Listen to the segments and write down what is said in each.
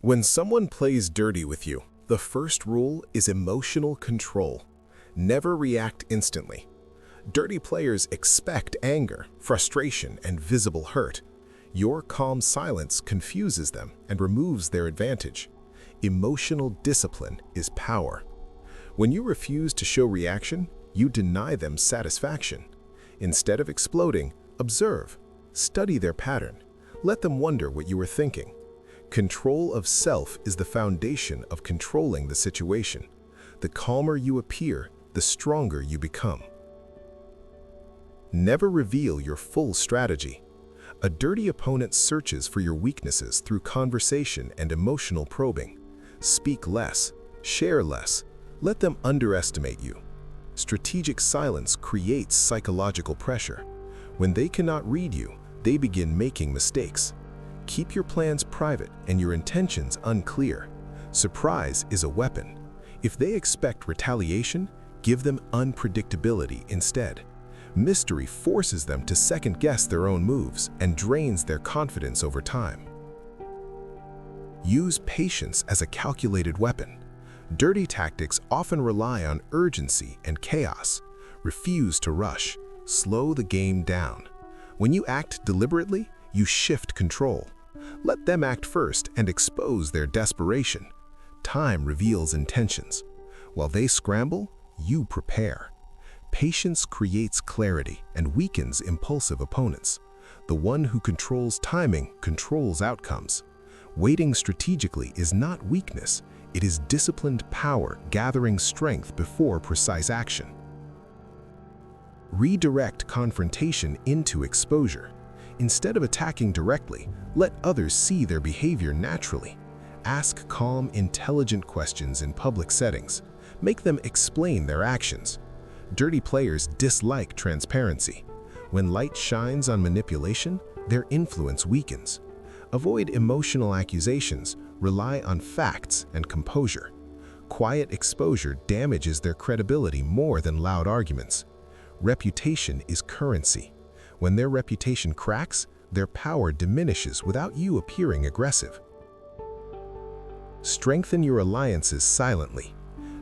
When someone plays dirty with you, the first rule is emotional control. Never react instantly. Dirty players expect anger, frustration, and visible hurt. Your calm silence confuses them and removes their advantage. Emotional discipline is power. When you refuse to show reaction, you deny them satisfaction. Instead of exploding, observe. Study their pattern. Let them wonder what you were thinking. Control of self is the foundation of controlling the situation. The calmer you appear, the stronger you become. Never reveal your full strategy. A dirty opponent searches for your weaknesses through conversation and emotional probing. Speak less, share less, let them underestimate you. Strategic silence creates psychological pressure. When they cannot read you, they begin making mistakes. Keep your plans private and your intentions unclear. Surprise is a weapon. If they expect retaliation, give them unpredictability instead. Mystery forces them to second-guess their own moves and drains their confidence over time. Use patience as a calculated weapon. Dirty tactics often rely on urgency and chaos. Refuse to rush. Slow the game down. When you act deliberately, you shift control. Let them act first and expose their desperation. Time reveals intentions. While they scramble, you prepare. Patience creates clarity and weakens impulsive opponents. The one who controls timing controls outcomes. Waiting strategically is not weakness. It is disciplined power gathering strength before precise action. Redirect confrontation into exposure. Instead of attacking directly, let others see their behavior naturally. Ask calm, intelligent questions in public settings. Make them explain their actions. Dirty players dislike transparency. When light shines on manipulation, their influence weakens. Avoid emotional accusations. Rely on facts and composure. Quiet exposure damages their credibility more than loud arguments. Reputation is currency. When their reputation cracks, their power diminishes without you appearing aggressive. Strengthen your alliances silently.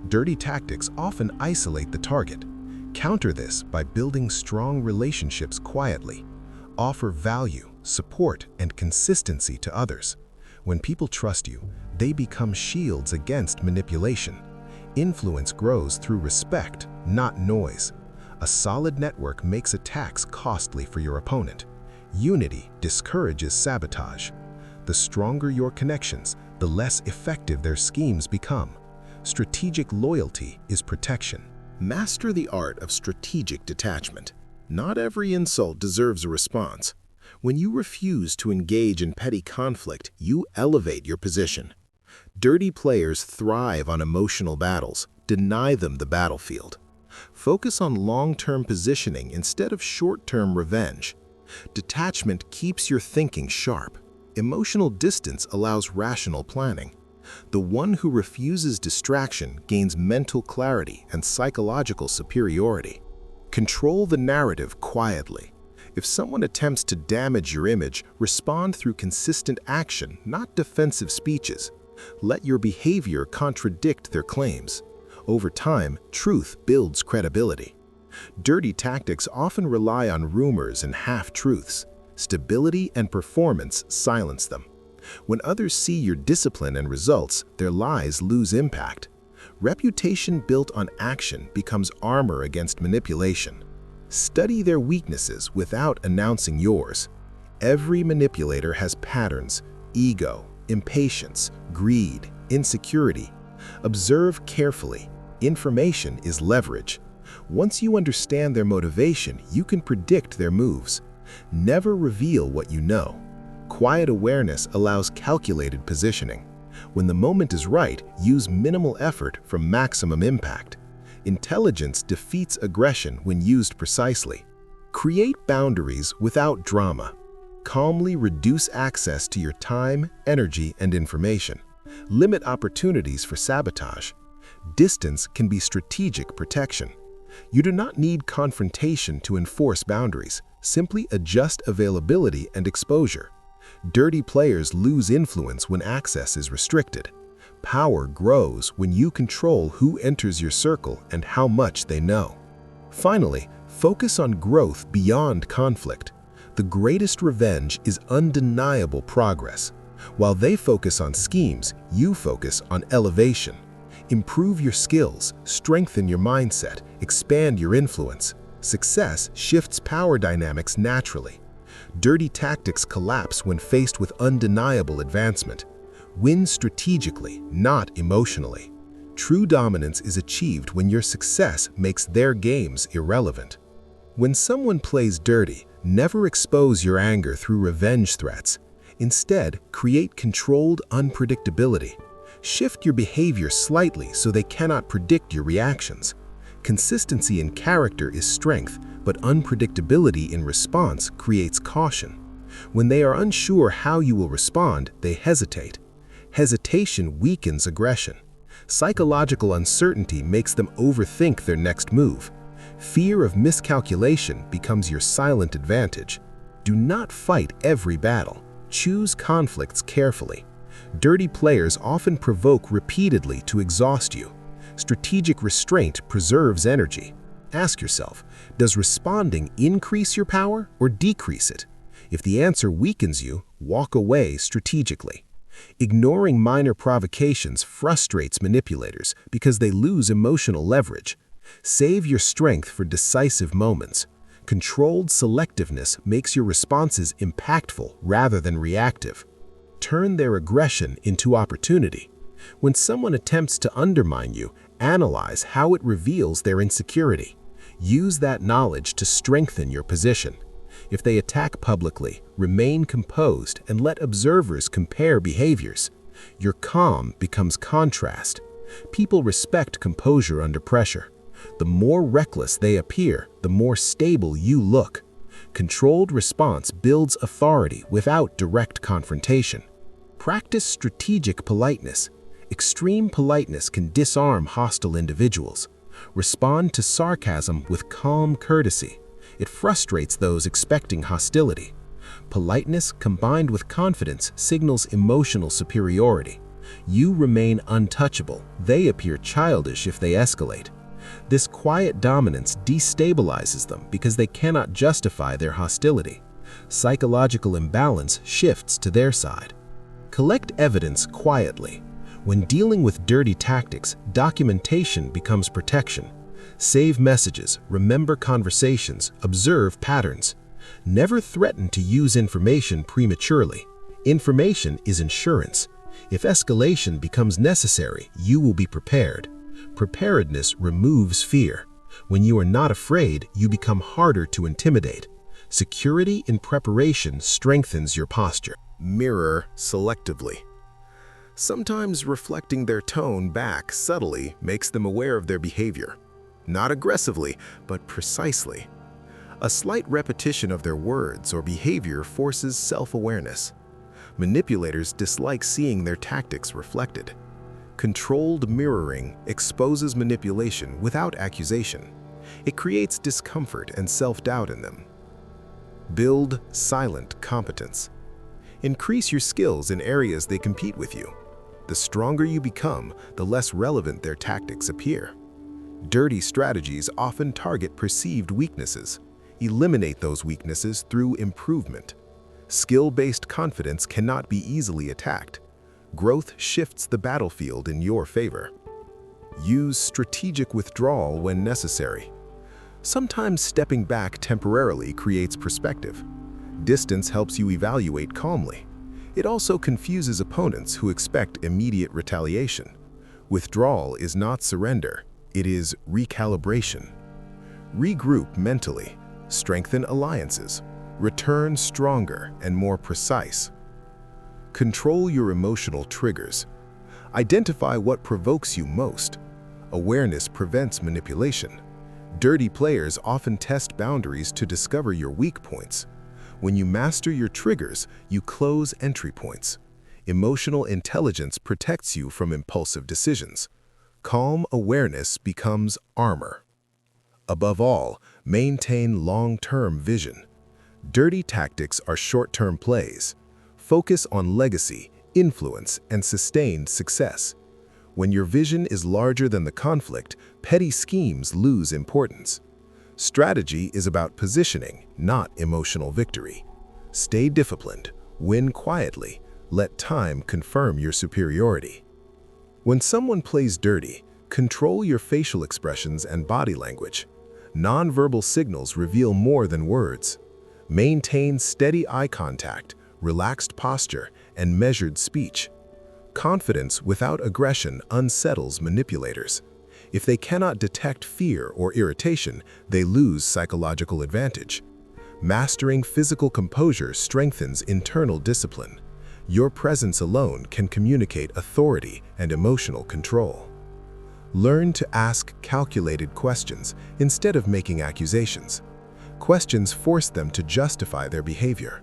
Dirty tactics often isolate the target. Counter this by building strong relationships quietly. Offer value, support, and consistency to others. When people trust you, they become shields against manipulation. Influence grows through respect, not noise. A solid network makes attacks costly for your opponent. Unity discourages sabotage. The stronger your connections, the less effective their schemes become. Strategic loyalty is protection. Master the art of strategic detachment. Not every insult deserves a response. When you refuse to engage in petty conflict, you elevate your position. Dirty players thrive on emotional battles. Deny them the battlefield. Focus on long-term positioning instead of short-term revenge. Detachment keeps your thinking sharp. Emotional distance allows rational planning. The one who refuses distraction gains mental clarity and psychological superiority. Control the narrative quietly. If someone attempts to damage your image, respond through consistent action, not defensive speeches. Let your behavior contradict their claims. Over time, truth builds credibility. Dirty tactics often rely on rumors and half-truths. Stability and performance silence them. When others see your discipline and results, their lies lose impact. Reputation built on action becomes armor against manipulation. Study their weaknesses without announcing yours. Every manipulator has patterns: ego, impatience, greed, insecurity. Observe carefully. Information is leverage. Once you understand their motivation, you can predict their moves. Never reveal what you know. Quiet awareness allows calculated positioning. When the moment is right, use minimal effort for maximum impact. Intelligence defeats aggression when used precisely. Create boundaries without drama. Calmly reduce access to your time, energy, and information. Limit opportunities for sabotage. Distance can be strategic protection. You do not need confrontation to enforce boundaries. Simply adjust availability and exposure. Dirty players lose influence when access is restricted. Power grows when you control who enters your circle and how much they know. Finally, focus on growth beyond conflict. The greatest revenge is undeniable progress. While they focus on schemes, you focus on elevation. Improve your skills, strengthen your mindset, expand your influence. Success shifts power dynamics naturally. Dirty tactics collapse when faced with undeniable advancement. Win strategically, not emotionally. True dominance is achieved when your success makes their games irrelevant. When someone plays dirty, never expose your anger through revenge threats. Instead, create controlled unpredictability. Shift your behavior slightly so they cannot predict your reactions. Consistency in character is strength, but unpredictability in response creates caution. When they are unsure how you will respond, they hesitate. Hesitation weakens aggression. Psychological uncertainty makes them overthink their next move. Fear of miscalculation becomes your silent advantage. Do not fight every battle. Choose conflicts carefully. Dirty players often provoke repeatedly to exhaust you. Strategic restraint preserves energy. Ask yourself, does responding increase your power or decrease it? If the answer weakens you, walk away strategically. Ignoring minor provocations frustrates manipulators because they lose emotional leverage. Save your strength for decisive moments. Controlled selectiveness makes your responses impactful rather than reactive. Turn their aggression into opportunity. When someone attempts to undermine you, analyze how it reveals their insecurity. Use that knowledge to strengthen your position. If they attack publicly, remain composed and let observers compare behaviors. Your calm becomes contrast. People respect composure under pressure. The more reckless they appear, the more stable you look. Controlled response builds authority without direct confrontation. Practice strategic politeness. Extreme politeness can disarm hostile individuals. Respond to sarcasm with calm courtesy. It frustrates those expecting hostility. Politeness combined with confidence signals emotional superiority. You remain untouchable. They appear childish if they escalate. This quiet dominance destabilizes them because they cannot justify their hostility. Psychological imbalance shifts to their side. Collect evidence quietly. When dealing with dirty tactics, documentation becomes protection. Save messages, remember conversations, observe patterns. Never threaten to use information prematurely. Information is insurance. If escalation becomes necessary, you will be prepared. Preparedness removes fear. When you are not afraid, you become harder to intimidate. Security in preparation strengthens your posture. Mirror selectively. Sometimes reflecting their tone back subtly makes them aware of their behavior. Not aggressively, but precisely. A slight repetition of their words or behavior forces self-awareness. Manipulators dislike seeing their tactics reflected. Controlled mirroring exposes manipulation without accusation. It creates discomfort and self-doubt in them. Build silent competence. Increase your skills in areas they compete with you. The stronger you become, the less relevant their tactics appear. Dirty strategies often target perceived weaknesses. Eliminate those weaknesses through improvement. Skill-based confidence cannot be easily attacked. Growth shifts the battlefield in your favor. Use strategic withdrawal when necessary. Sometimes stepping back temporarily creates perspective. Distance helps you evaluate calmly. It also confuses opponents who expect immediate retaliation. Withdrawal is not surrender, it is recalibration. Regroup mentally, strengthen alliances, return stronger and more precise. Control your emotional triggers. Identify what provokes you most. Awareness prevents manipulation. Dirty players often test boundaries to discover your weak points. When you master your triggers, you close entry points. Emotional intelligence protects you from impulsive decisions. Calm awareness becomes armor. Above all, maintain long-term vision. Dirty tactics are short-term plays. Focus on legacy, influence, and sustained success. When your vision is larger than the conflict, petty schemes lose importance. Strategy is about positioning, not emotional victory. Stay disciplined, win quietly, let time confirm your superiority. When someone plays dirty, control your facial expressions and body language. Nonverbal signals reveal more than words. Maintain steady eye contact, relaxed posture, and measured speech. Confidence without aggression unsettles manipulators. If they cannot detect fear or irritation, they lose psychological advantage. Mastering physical composure strengthens internal discipline. Your presence alone can communicate authority and emotional control. Learn to ask calculated questions instead of making accusations. Questions force them to justify their behavior.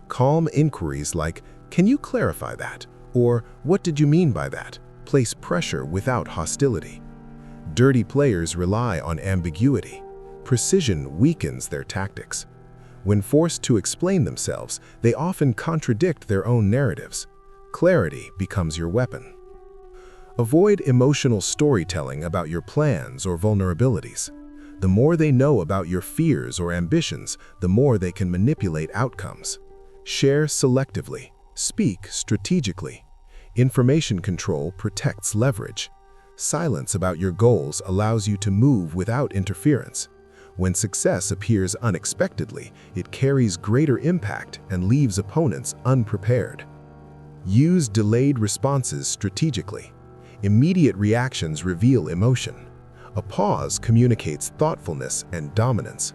Calm inquiries like, "Can you clarify that?" or "What did you mean by that?" place pressure without hostility. Dirty players rely on ambiguity. Precision weakens their tactics. When forced to explain themselves, they often contradict their own narratives. Clarity becomes your weapon. Avoid emotional storytelling about your plans or vulnerabilities. The more they know about your fears or ambitions, the more they can manipulate outcomes. Share selectively. Speak strategically. Information control protects leverage. Silence about your goals allows you to move without interference. When success appears unexpectedly, it carries greater impact and leaves opponents unprepared. Use delayed responses strategically. Immediate reactions reveal emotion. A pause communicates thoughtfulness and dominance.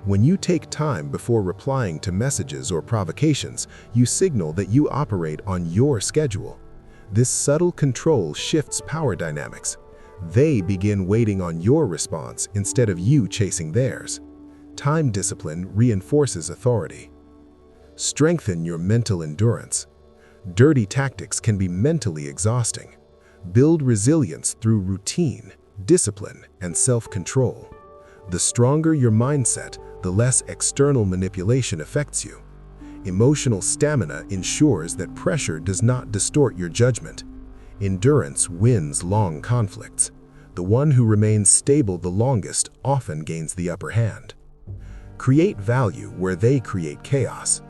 When you take time before replying to messages or provocations, you signal that you operate on your schedule. This subtle control shifts power dynamics. They begin waiting on your response instead of you chasing theirs. Time discipline reinforces authority. Strengthen your mental endurance. Dirty tactics can be mentally exhausting. Build resilience through routine, discipline, and self-control. The stronger your mindset, the less external manipulation affects you. Emotional stamina ensures that pressure does not distort your judgment. Endurance wins long conflicts. The one who remains stable the longest often gains the upper hand. Create value where they create chaos.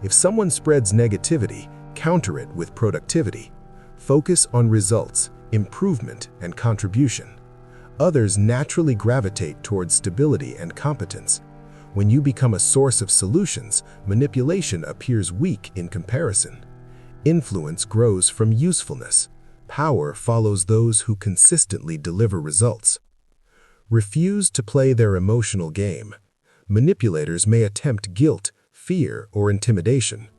If someone spreads negativity, counter it with productivity. Focus on results, improvement, and contribution. Others naturally gravitate towards stability and competence. When you become a source of solutions, manipulation appears weak in comparison. Influence grows from usefulness. Power follows those who consistently deliver results. Refuse to play their emotional game. Manipulators may attempt guilt, fear, or intimidation.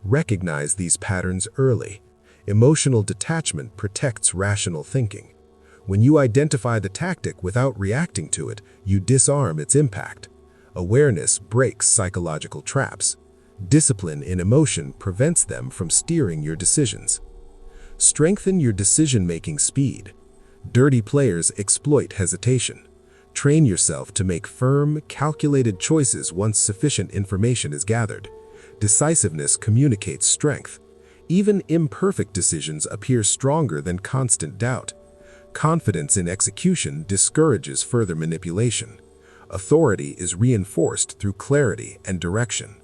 Recognize these patterns early. Emotional detachment protects rational thinking. When you identify the tactic without reacting to it, you disarm its impact. Awareness breaks psychological traps. Discipline in emotion prevents them from steering your decisions. Strengthen your decision-making speed. Dirty players exploit hesitation. Train yourself to make firm, calculated choices once sufficient information is gathered. Decisiveness communicates strength. Even imperfect decisions appear stronger than constant doubt. Confidence in execution discourages further manipulation. Authority is reinforced through clarity and direction.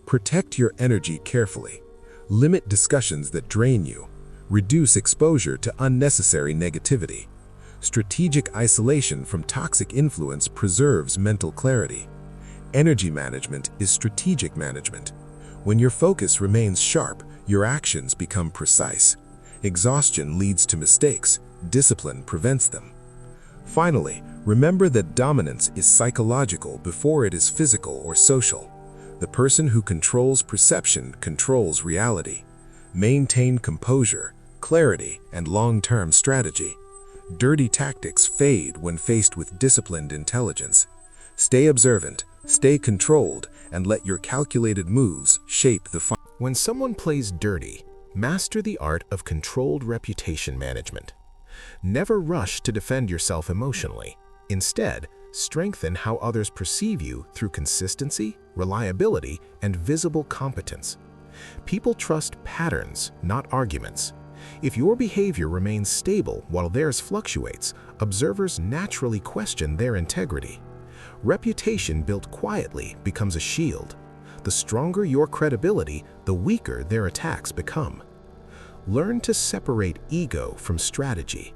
Protect your energy carefully. Limit discussions that drain you. Reduce exposure to unnecessary negativity. Strategic isolation from toxic influence preserves mental clarity. Energy management is strategic management. When your focus remains sharp, your actions become precise. Exhaustion leads to mistakes. Discipline prevents them. Finally, remember that dominance is psychological before it is physical or social. The person who controls perception controls reality. Maintain composure, clarity, and long-term strategy. Dirty tactics fade when faced with disciplined intelligence. Stay observant, stay controlled, and let your calculated moves shape the final. When someone plays dirty, master the art of controlled reputation management. Never rush to defend yourself emotionally. Instead, strengthen how others perceive you through consistency, reliability, and visible competence. People trust patterns, not arguments. If your behavior remains stable while theirs fluctuates, observers naturally question their integrity. Reputation built quietly becomes a shield. The stronger your credibility, the weaker their attacks become. Learn to separate ego from strategy.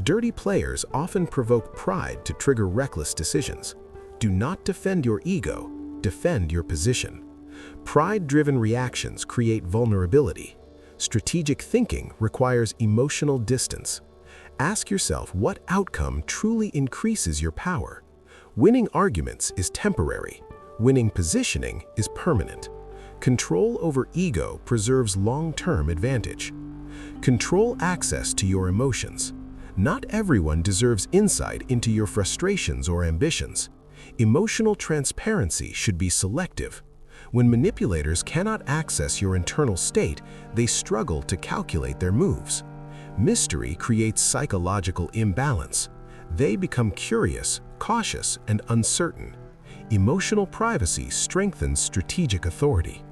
Dirty players often provoke pride to trigger reckless decisions. Do not defend your ego, defend your position. Pride-driven reactions create vulnerability. Strategic thinking requires emotional distance. Ask yourself what outcome truly increases your power. Winning arguments is temporary. Winning positioning is permanent. Control over ego preserves long-term advantage. Control access to your emotions. Not everyone deserves insight into your frustrations or ambitions. Emotional transparency should be selective. When manipulators cannot access your internal state, they struggle to calculate their moves. Mystery creates psychological imbalance. They become curious, cautious, and uncertain. Emotional privacy strengthens strategic authority.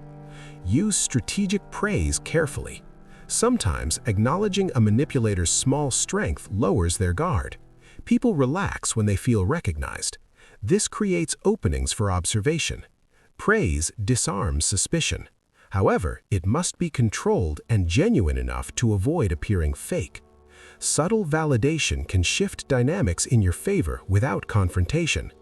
Use strategic praise carefully. Sometimes acknowledging a manipulator's small strength lowers their guard. People relax when they feel recognized. This creates openings for observation. Praise disarms suspicion. However, it must be controlled and genuine enough to avoid appearing fake. Subtle validation can shift dynamics in your favor without confrontation.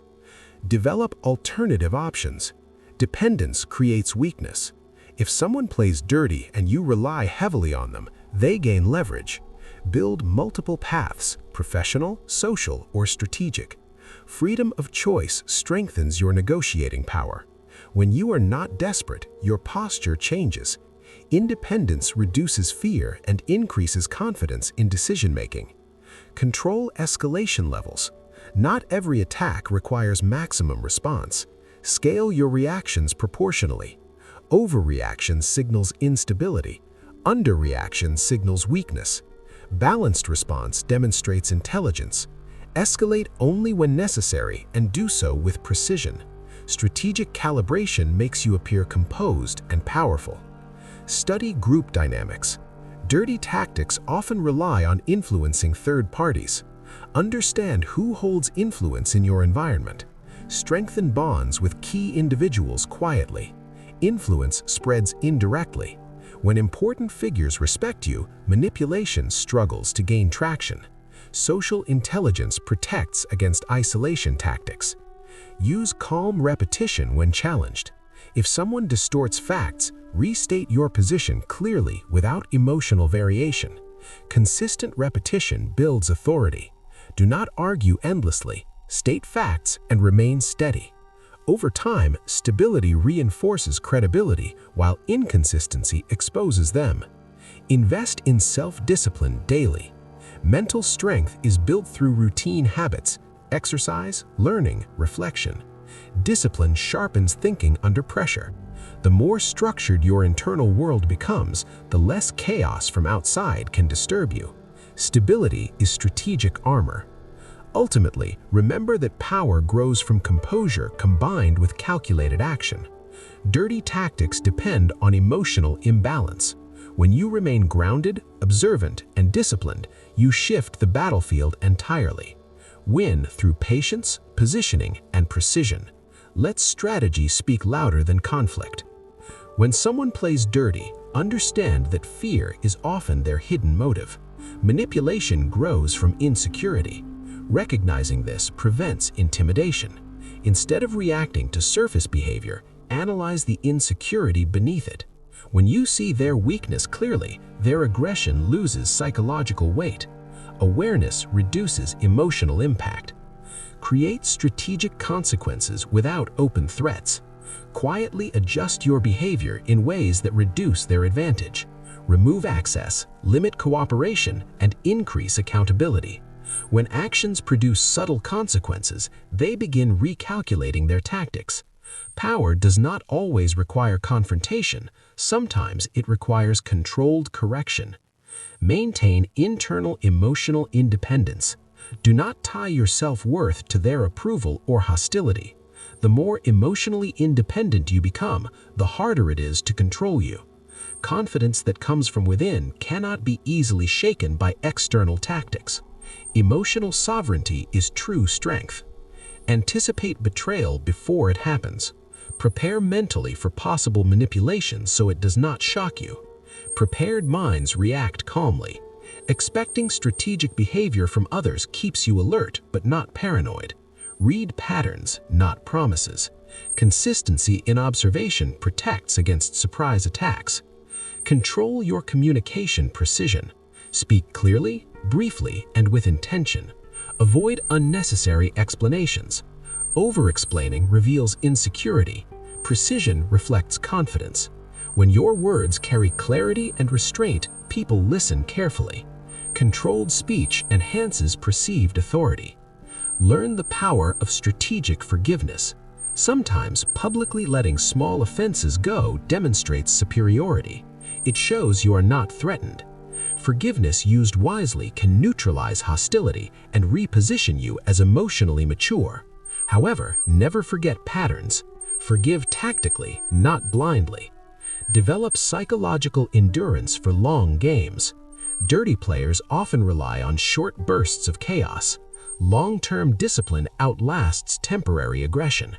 Develop alternative options. Dependence creates weakness. If someone plays dirty and you rely heavily on them, they gain leverage. Build multiple paths, professional, social, or strategic. Freedom of choice strengthens your negotiating power. When you are not desperate, your posture changes. Independence reduces fear and increases confidence in decision-making. Control escalation levels. Not every attack requires maximum response. Scale your reactions proportionally. Overreaction signals instability. Underreaction signals weakness. Balanced response demonstrates intelligence. Escalate only when necessary and do so with precision. Strategic calibration makes you appear composed and powerful. Study group dynamics. Dirty tactics often rely on influencing third parties. Understand who holds influence in your environment. Strengthen bonds with key individuals quietly. Influence spreads indirectly. When important figures respect you, manipulation struggles to gain traction. Social intelligence protects against isolation tactics. Use calm repetition when challenged. If someone distorts facts, restate your position clearly without emotional variation. Consistent repetition builds authority. Do not argue endlessly. State facts and remain steady. Over time, stability reinforces credibility while inconsistency exposes them. Invest in self-discipline daily. Mental strength is built through routine habits, exercise, learning, reflection. Discipline sharpens thinking under pressure. The more structured your internal world becomes, the less chaos from outside can disturb you. Stability is strategic armor. Ultimately, remember that power grows from composure combined with calculated action. Dirty tactics depend on emotional imbalance. When you remain grounded, observant, and disciplined, you shift the battlefield entirely. Win through patience, positioning, and precision. Let strategy speak louder than conflict. When someone plays dirty, understand that fear is often their hidden motive. Manipulation grows from insecurity. Recognizing this prevents intimidation. Instead of reacting to surface behavior, analyze the insecurity beneath it. When you see their weakness clearly, their aggression loses psychological weight. Awareness reduces emotional impact. Create strategic consequences without open threats. Quietly adjust your behavior in ways that reduce their advantage. Remove access, limit cooperation, and increase accountability. When actions produce subtle consequences, they begin recalculating their tactics. Power does not always require confrontation. Sometimes it requires controlled correction. Maintain internal emotional independence. Do not tie your self-worth to their approval or hostility. The more emotionally independent you become, the harder it is to control you. confidence that comes from within cannot be easily shaken by external tactics. Emotional sovereignty is true strength. Anticipate betrayal before it happens. Prepare mentally for possible manipulation so it does not shock you. Prepared minds react calmly. Expecting strategic behavior from others keeps you alert but not paranoid. Read patterns, not promises. Consistency in observation protects against surprise attacks. Control your communication precision. Speak clearly, briefly, and with intention. Avoid unnecessary explanations. Over-explaining reveals insecurity. Precision reflects confidence. When your words carry clarity and restraint, people listen carefully. Controlled speech enhances perceived authority. Learn the power of strategic forgiveness. Sometimes publicly letting small offenses go demonstrates superiority. It shows you are not threatened. Forgiveness used wisely can neutralize hostility and reposition you as emotionally mature. However, never forget patterns. Forgive tactically, not blindly. Develop psychological endurance for long games. Dirty players often rely on short bursts of chaos. Long-term discipline outlasts temporary aggression.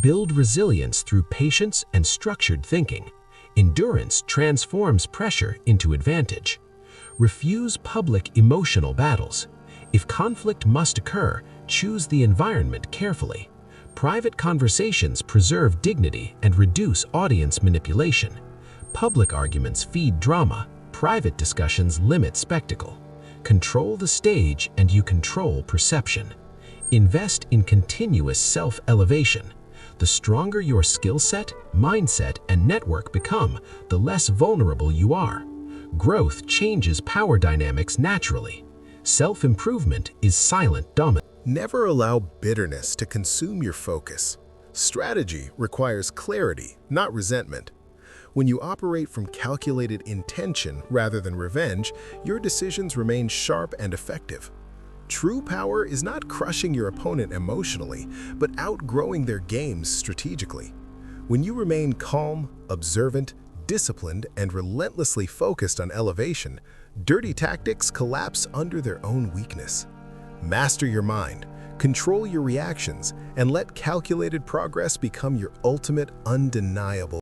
Build resilience through patience and structured thinking. Endurance transforms pressure into advantage. Refuse public emotional battles. If conflict must occur, choose the environment carefully. Private conversations preserve dignity and reduce audience manipulation. Public arguments feed drama. Private discussions limit spectacle. Control the stage and you control perception. Invest in continuous self-elevation. The stronger your skill set, mindset, and network become, the less vulnerable you are. Growth changes power dynamics naturally. Self-improvement is silent dominance. Never allow bitterness to consume your focus. Strategy requires clarity, not resentment. When you operate from calculated intention rather than revenge, your decisions remain sharp and effective. True power is not crushing your opponent emotionally, but outgrowing their games strategically. When you remain calm, observant, disciplined, and relentlessly focused on elevation, dirty tactics collapse under their own weakness. Master your mind, control your reactions, and let calculated progress become your ultimate undeniable